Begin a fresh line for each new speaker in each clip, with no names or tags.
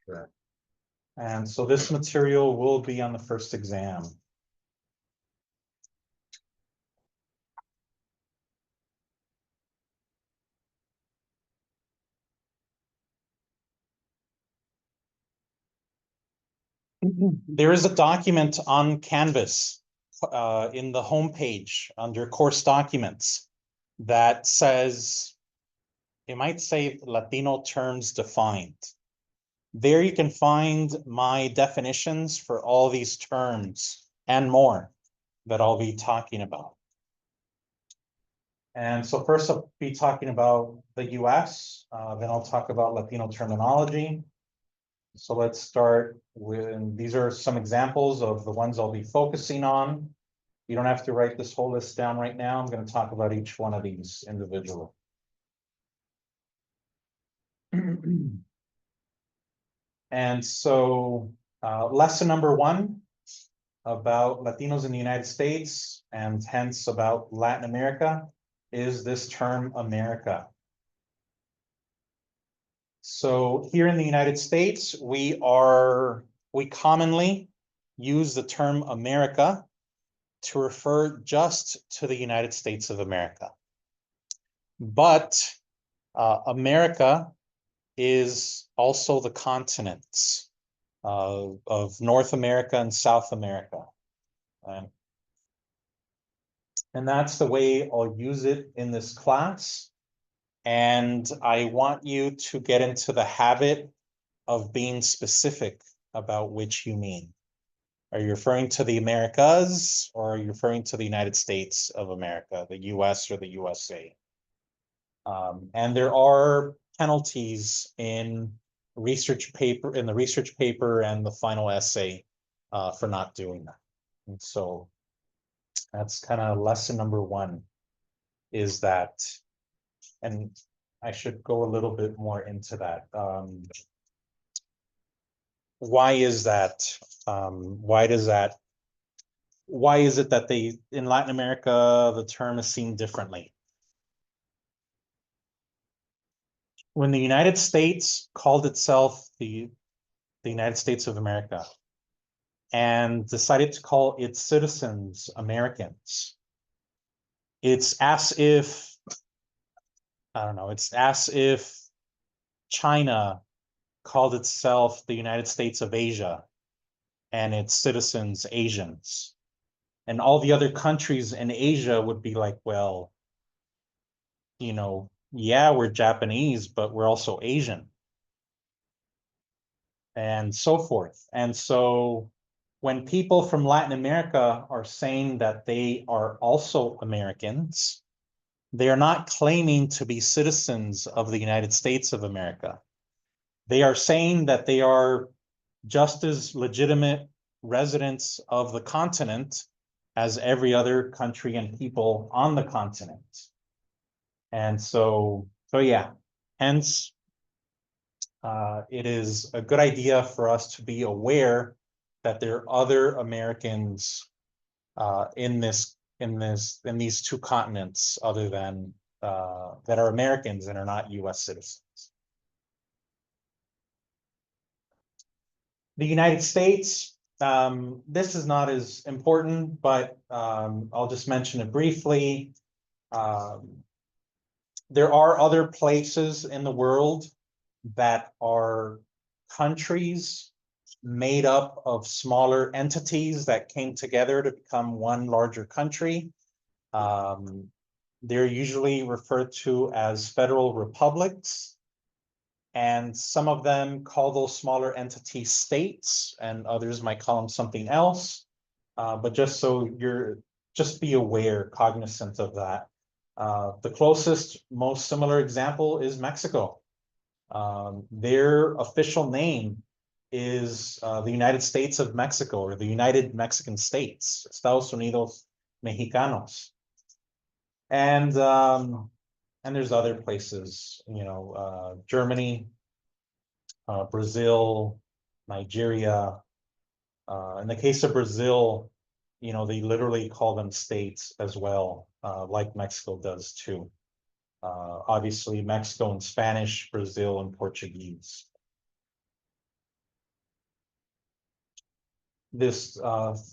Correct.
And so this material will be on the first exam. There is a document on Canvas in the homepage under course documents that says, it might say Latino terms defined. There you can find my definitions for all these terms and more that I'll be talking about. And so first I'll be talking about the US, then I'll talk about Latino terminology. So let's start with, these are some examples of the ones I'll be focusing on. You don't have to write this whole list down right now. I'm going to talk about each one of these individually. And so lesson number 1 about Latinos in the United States and hence about Latin America is this term America. So here in the United States, we commonly use the term America to refer just to the United States of America. But America is also the continents of North America and South America. And that's the way I'll use it in this class. And I want you to get into the habit of being specific about which you mean. Are you referring to the Americas or are you referring to the United States of America, the US or the USA? And there are penalties in the research paper and the final essay for not doing that. And so that's kind of lesson number 1 is that, and I should go a little bit more into that. Why is that? Why is it that in Latin America, the term is seen differently? When the United States called itself the United States of America and decided to call its citizens Americans, it's as if, I don't know, it's as if China called itself the United States of Asia and its citizens Asians. And all the other countries in Asia would be like, well, you know, yeah, we're Japanese, but we're also Asian. And so forth. And so when people from Latin America are saying that they are also Americans, they are not claiming to be citizens of the United States of America. They are saying that they are just as legitimate residents of the continent as every other country and people on the continent. And so yeah, hence it is a good idea for us to be aware that there are other Americans in these 2 continents other than that are Americans and are not US citizens. The United States, this is not as important, but I'll just mention it briefly. There are other places in the world that are countries made up of smaller entities that came together to become one larger country. They're usually referred to as federal republics. And some of them call those smaller entities states, and others might call them something else. But just so just be aware, cognizant of that. The closest, most similar example is Mexico. Their official name is the United States of Mexico, or the United Mexican States, Estados Unidos Mexicanos. And there's other places, you know, Germany, Brazil, Nigeria. In the case of Brazil, you know, they literally call them states as well, like Mexico does too. Obviously, Mexico in Spanish, Brazil in Portuguese. this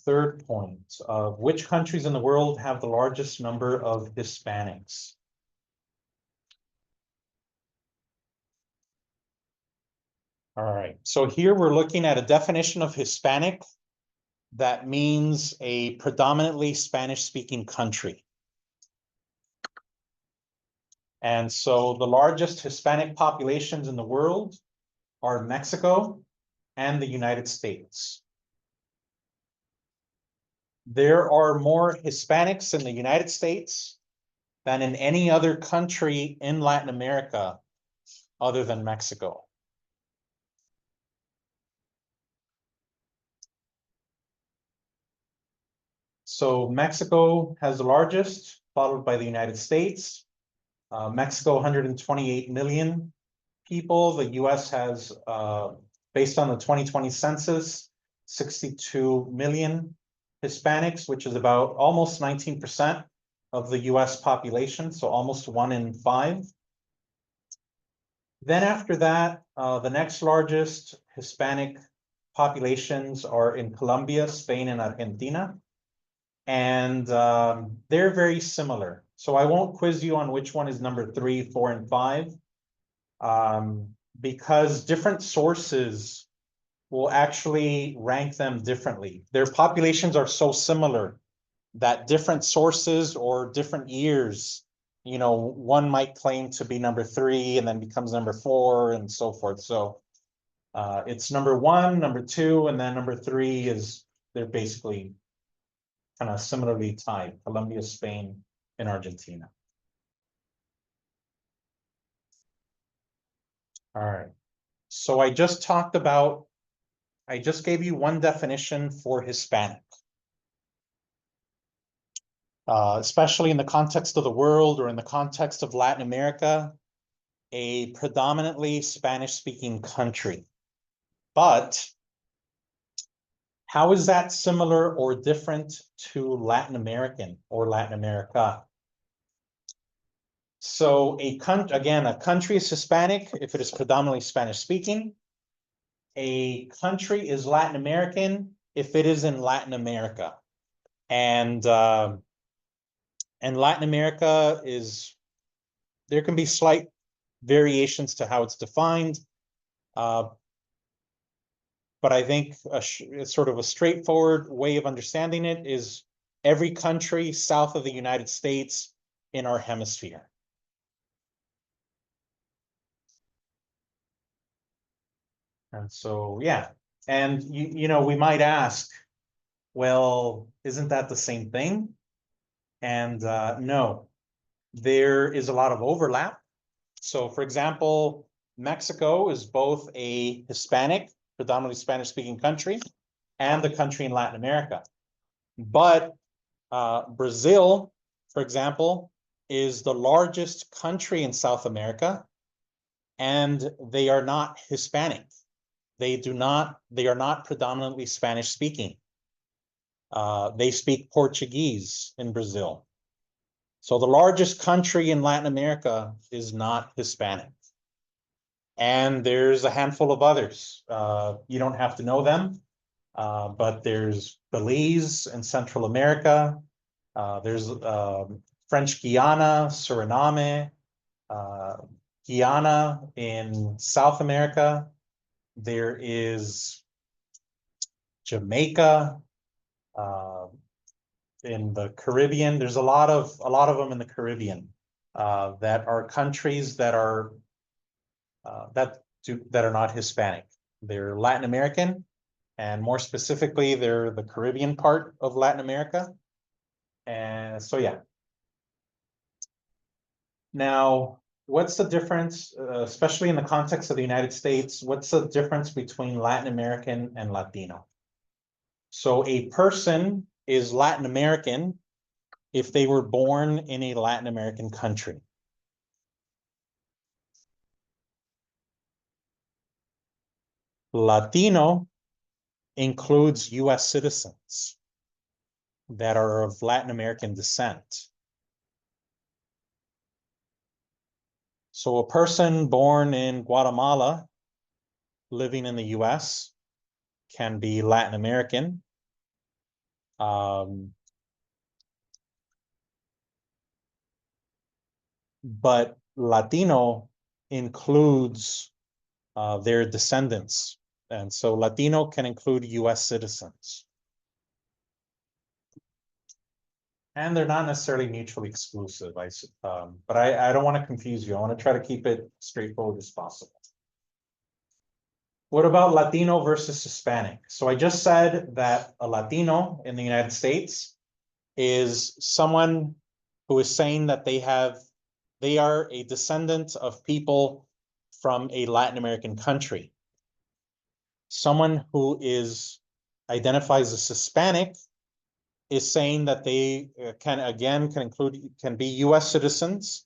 third point of which countries in the world have the largest number of Hispanics? All right, so here we're looking at a definition of Hispanic that means a predominantly Spanish-speaking country. And so the largest Hispanic populations in the world are Mexico and the United States. There are more Hispanics in the United States than in any other country in Latin America other than Mexico. So Mexico has the largest, followed by the United States. Mexico, 128 million people. The US has, based on the 2020 census, 62 million Hispanics, which is about almost 19% of the US population, so almost 1 in 5. Then after that, the next largest Hispanic populations are in Colombia, Spain, and Argentina. And they're very similar. So I won't quiz you on which one is number 3, 4, and 5, because different sources will actually rank them differently. Their populations are so similar that different sources or different years, you know, one might claim to be number 3 and then becomes number 4 and so forth. So it's number 1, number 2, and then number 3 is, they're basically kind of similarly tied: Colombia, Spain, and Argentina. All right. So I just gave you one definition for Hispanic. Especially in the context of the world or in the context of Latin America, a predominantly Spanish-speaking country. But how is that similar or different to Latin American or Latin America? So a country is Hispanic if it is predominantly Spanish-speaking. A country is Latin American if it is in Latin America. And Latin America there can be slight variations to how it's defined. But I think it's sort of a straightforward way of understanding it is every country south of the United States in our hemisphere. And so, yeah. And you know, we might ask, well, isn't that the same thing? And no, there is a lot of overlap. So for example, Mexico is both a Hispanic, predominantly Spanish-speaking country, and the country in Latin America. But Brazil, for example, is the largest country in South America, and they are not Hispanic. They are not predominantly Spanish-speaking. They speak Portuguese in Brazil. So the largest country in Latin America is not Hispanic. And there's a handful of others. You don't have to know them, but there's Belize in Central America. There's French Guiana, Suriname, Guyana in South America. There is Jamaica in the Caribbean. There's a lot of them in the Caribbean that are countries that are not Hispanic. They're Latin American, and more specifically, they're the Caribbean part of Latin America. And so, yeah. Now, what's the difference, especially in the context of the United States, what's the difference between Latin American and Latino? So a person is Latin American if they were born in a Latin American country. Latino includes US citizens that are of Latin American descent. So a person born in Guatemala living in the US can be Latin American, But Latino includes their descendants. And so Latino can include US citizens. And they're not necessarily mutually exclusive, but I don't want to confuse you. I want to try to keep it straightforward as possible. What about Latino versus Hispanic? So I just said that a Latino in the United States is someone who is saying that they are a descendant of people from a Latin American country. Someone who identifies as Hispanic is saying that they can be US citizens,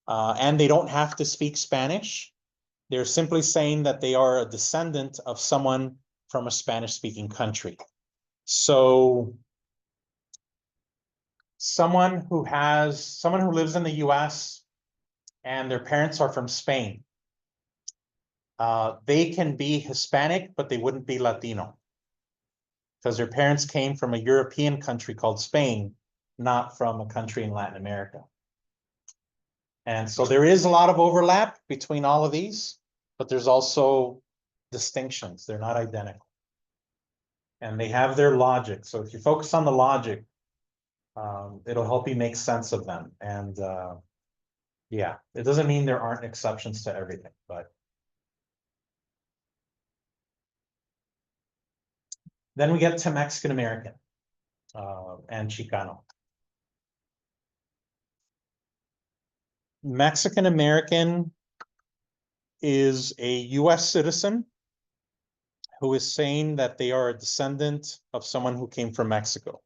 and they don't have to speak Spanish. They're simply saying that they are a descendant of someone from a Spanish-speaking country. So someone who lives in the US and their parents are from Spain, they can be Hispanic, but they wouldn't be Latino because their parents came from a European country called Spain, not from a country in Latin America. And so there is a lot of overlap between all of these, but there's also distinctions. They're not identical. And they have their logic. So if you focus on the logic, it'll help you make sense of them. And yeah, it doesn't mean there aren't exceptions to everything, but then we get to Mexican American and Chicano. Mexican American is a US citizen who is saying that they are a descendant of someone who came from Mexico.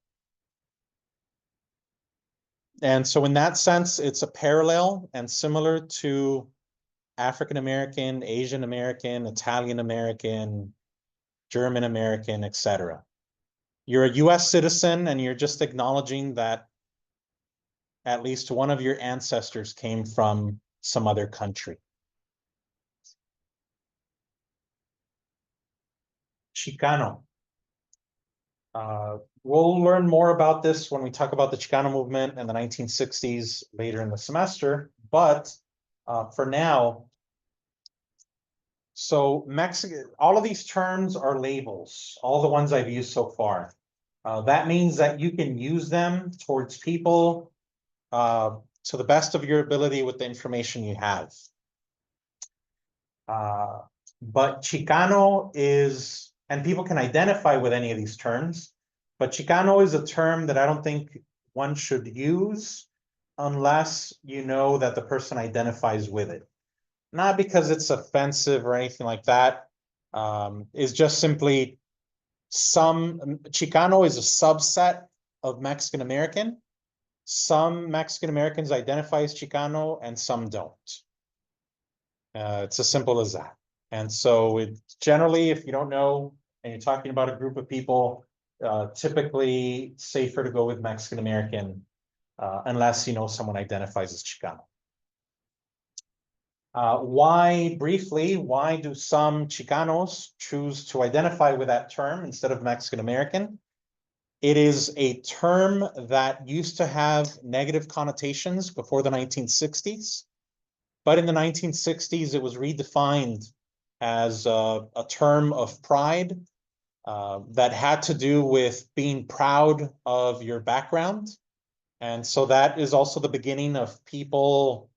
And so in that sense, it's a parallel and similar to African American, Asian American, Italian American, German American, etc. You're a US citizen and you're just acknowledging that at least one of your ancestors came from some other country. Chicano. We'll learn more about this when we talk about the Chicano movement in the 1960s later in the semester, but for now, so Mexican, all of these terms are labels, all the ones I've used so far. That means that you can use them towards people to the best of your ability with the information you have. But Chicano is, and people can identify with any of these terms, but Chicano is a term that I don't think one should use unless you know that the person identifies with it. Not because it's offensive or anything like that. It's just simply Chicano is a subset of Mexican American. Some Mexican Americans identify as Chicano and some don't. It's as simple as that. And so generally, if you don't know and you're talking about a group of people, typically safer to go with Mexican American unless you know someone identifies as Chicano. Why do some Chicanos choose to identify with that term instead of Mexican American? It is a term that used to have negative connotations before the 1960s. But in the 1960s, it was redefined as a term of pride that had to do with being proud of your background. And so that is also the beginning of people,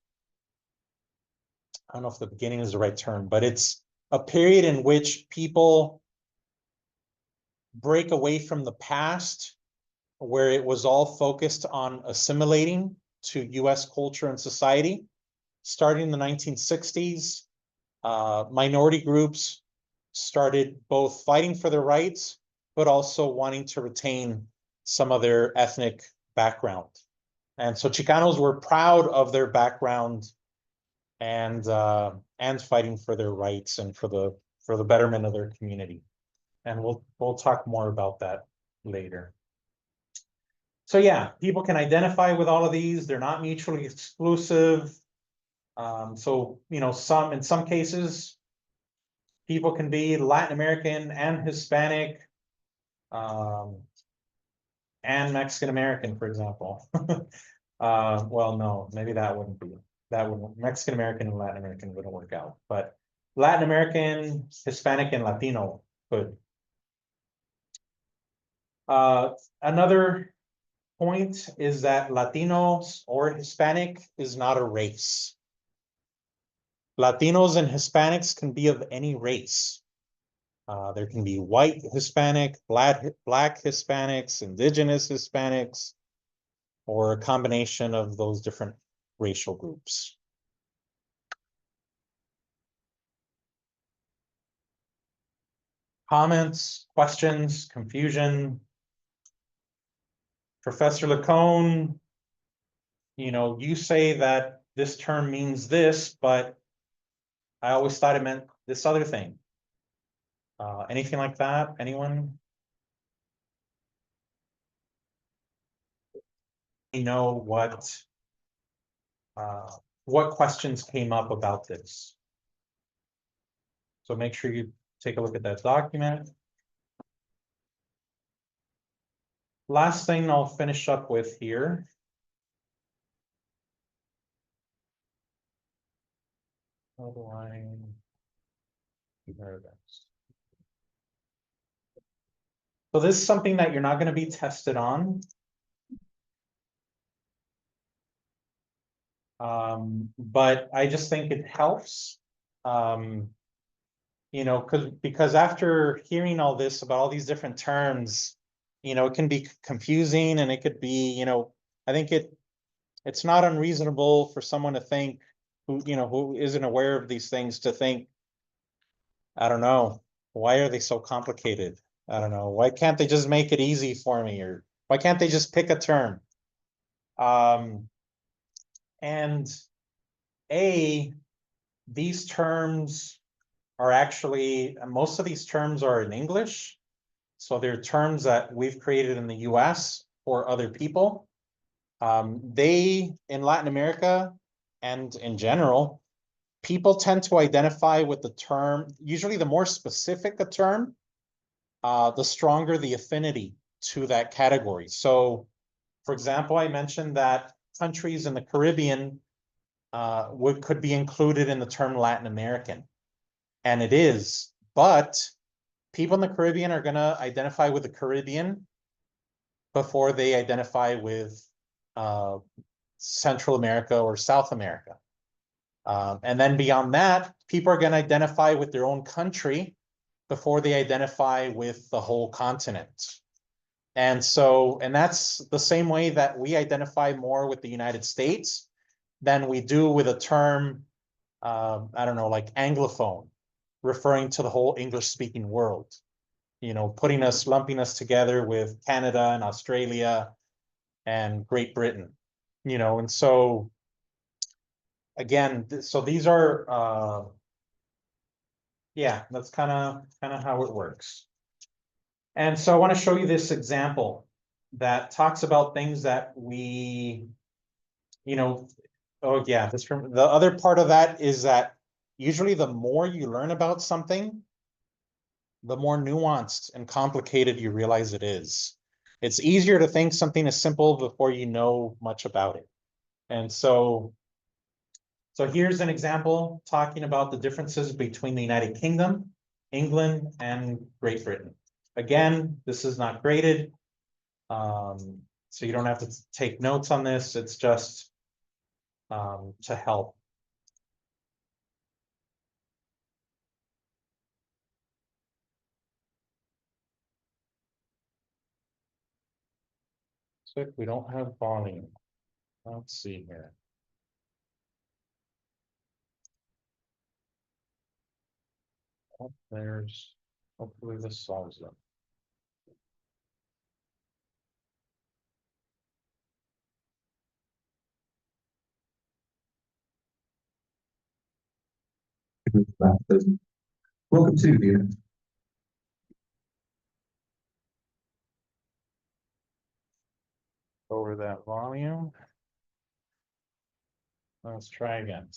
I don't know if the beginning is the right term, but it's a period in which people break away from the past, where it was all focused on assimilating to US culture and society. Starting in the 1960s, minority groups started both fighting for their rights, but also wanting to retain some of their ethnic background. And so Chicanos were proud of their background and fighting for their rights and for the betterment of their community. And we'll talk more about that later. So yeah, people can identify with all of these. They're not mutually exclusive. So, you know, in some cases, people can be Latin American and Hispanic. and Mexican American, for example. Well, no, maybe that wouldn't be, Mexican American and Latin American wouldn't work out, but Latin American, Hispanic, and Latino could. Another point is that Latinos or Hispanic is not a race. Latinos and Hispanics can be of any race. There can be white Hispanic, black Hispanics, indigenous Hispanics, or a combination of those different racial groups. Comments, questions, confusion? Professor Licon, you say that this term means this, but I always thought it meant this other thing. Anything like that? Anyone? You know what questions came up about this? So make sure you take a look at that document. Last thing I'll finish up with here. How do I compare this? So this is something that you're not going to be tested on. But I just think it helps. Because after hearing all this about all these different terms, it can be confusing, and it could be, I think it's not unreasonable for someone to think who isn't aware of these things to think, I don't know, why are they so complicated? I don't know. Why can't they just make it easy for me? Or why can't they just pick a term? And these terms are actually, most of these terms are in English. So they're terms that we've created in the US for other people. In Latin America and in general, people tend to identify with the term, usually the more specific a term, the stronger the affinity to that category. So, for example, I mentioned that countries in the Caribbean could be included in the term Latin American. And it is, but people in the Caribbean are going to identify with the Caribbean before they identify with Central America or South America. And then beyond that, people are going to identify with their own country before they identify with the whole continent. And that's the same way that we identify more with the United States than we do with a term, I don't know, like Anglophone, referring to the whole English-speaking world. Lumping us together with Canada and Australia and Great Britain. And so again, so these are yeah, that's kind of how it works. And so I want to show you this example that talks about things that we, oh yeah, the other part of that is that usually the more you learn about something, the more nuanced and complicated you realize it is. It's easier to think something is simple before you know much about it. And so here's an example talking about the differences between the United Kingdom, England, and Great Britain. Again, this is not graded, so you don't have to take notes on this. It's just to help. So if we don't have volume, let's see here. Oh, hopefully this solves them. Welcome to the over that volume. Let's try again.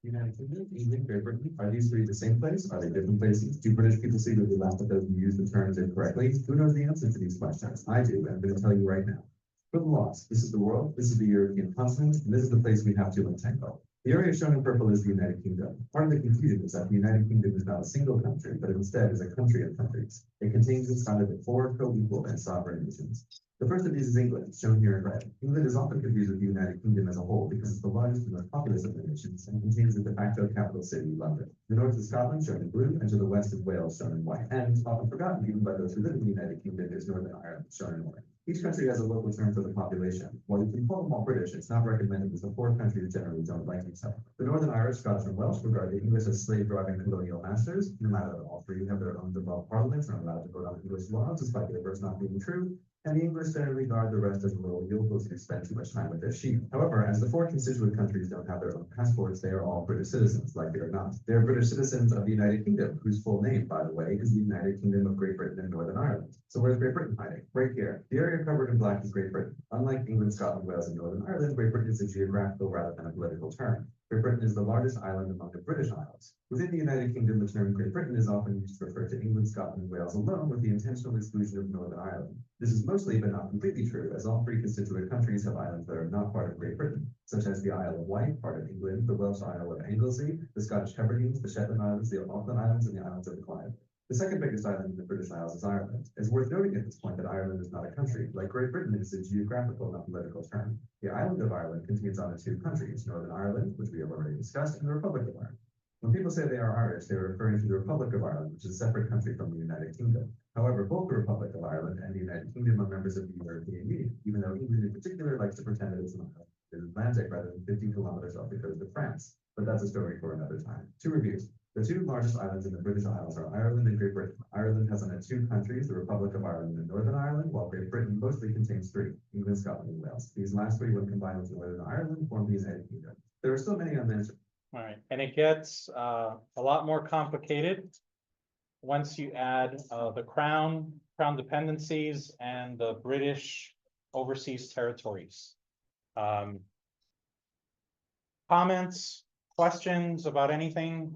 United Kingdom, England, Great Britain, are these three the same place? Are they different places? Do British people secretly laugh at those who use the terms incorrectly? Who knows the answer to these questions? I do, and I'm going to tell you right now. Put loss. This is the world, this is the European continent, and this is the place we have to untangle. The area shown in purple is the United Kingdom. Part of the confusion is that the United Kingdom is not a single country, but instead is a country of countries. It contains inside of it 4 co-equal and sovereign nations. The first of these is England, shown here in red. England is often confused with the United Kingdom as a whole because it's the largest and most populous of the nations and contains the de facto capital city, London. The north is Scotland, shown in blue, and to the west is Wales, shown in white. And often forgotten even by those who live in the United Kingdom is Northern Ireland, shown in orange. Each country has a local term for the population. While you can call them all British, it's not recommended as the 4 countries generally don't like each other. The Northern Irish, Scottish, and Welsh regard the English as slave-driving colonial masters. No matter that all 3 have their own devolved parliaments and are allowed to vote on English laws, despite their first not being true. And the English generally regard the rest as rural yokels who spend too much time with their sheep. However, as the 4 constituent countries don't have their own passports, they are all British citizens, like they are not. They are British citizens of the United Kingdom, whose full name, by the way, is the United Kingdom of Great Britain and Northern Ireland. So where's Great Britain hiding? Right here. The area covered in black is Great Britain. Unlike England, Scotland, Wales, and Northern Ireland, Great Britain is a geographical rather than a political term. Great Britain is the largest island among the British Isles. Within the United Kingdom, the term Great Britain is often used to refer to England, Scotland, and Wales alone, with the intentional exclusion of Northern Ireland. This is mostly, but not completely true, as all 3 constituent countries have islands that are not part of Great Britain, such as the Isle of Wight, part of England, the Welsh Isle of Anglesey, the Scottish Hebrides, the Shetland Islands, the Auckland Islands, and the islands of the Clyde. The second biggest island in the British Isles is Ireland. It's worth noting at this point that Ireland is not a country. Like Great Britain, it is a geographical, not political term. The island of Ireland contains only 2 countries, Northern Ireland, which we have already discussed, and the Republic of Ireland. When people say they are Irish, they are referring to the Republic of Ireland, which is a separate country from the United Kingdom. However, both the Republic of Ireland and the United Kingdom are members of the European Union, even though England in particular likes to pretend that it's an island in the Atlantic rather than 50 kilometers off the coast of France. But that's a story for another time. 2 reviews. The 2 largest islands in the British Isles are Ireland and Great Britain. Ireland has only 2 countries, the Republic of Ireland and Northern Ireland, while Great Britain mostly contains 3, England, Scotland, and Wales. These last 3, when combined with Northern Ireland, form the United Kingdom. There are still many unmentioned.
All right, and it gets a lot more complicated once you add the crown dependencies, and the British overseas territories. Comments, questions about anything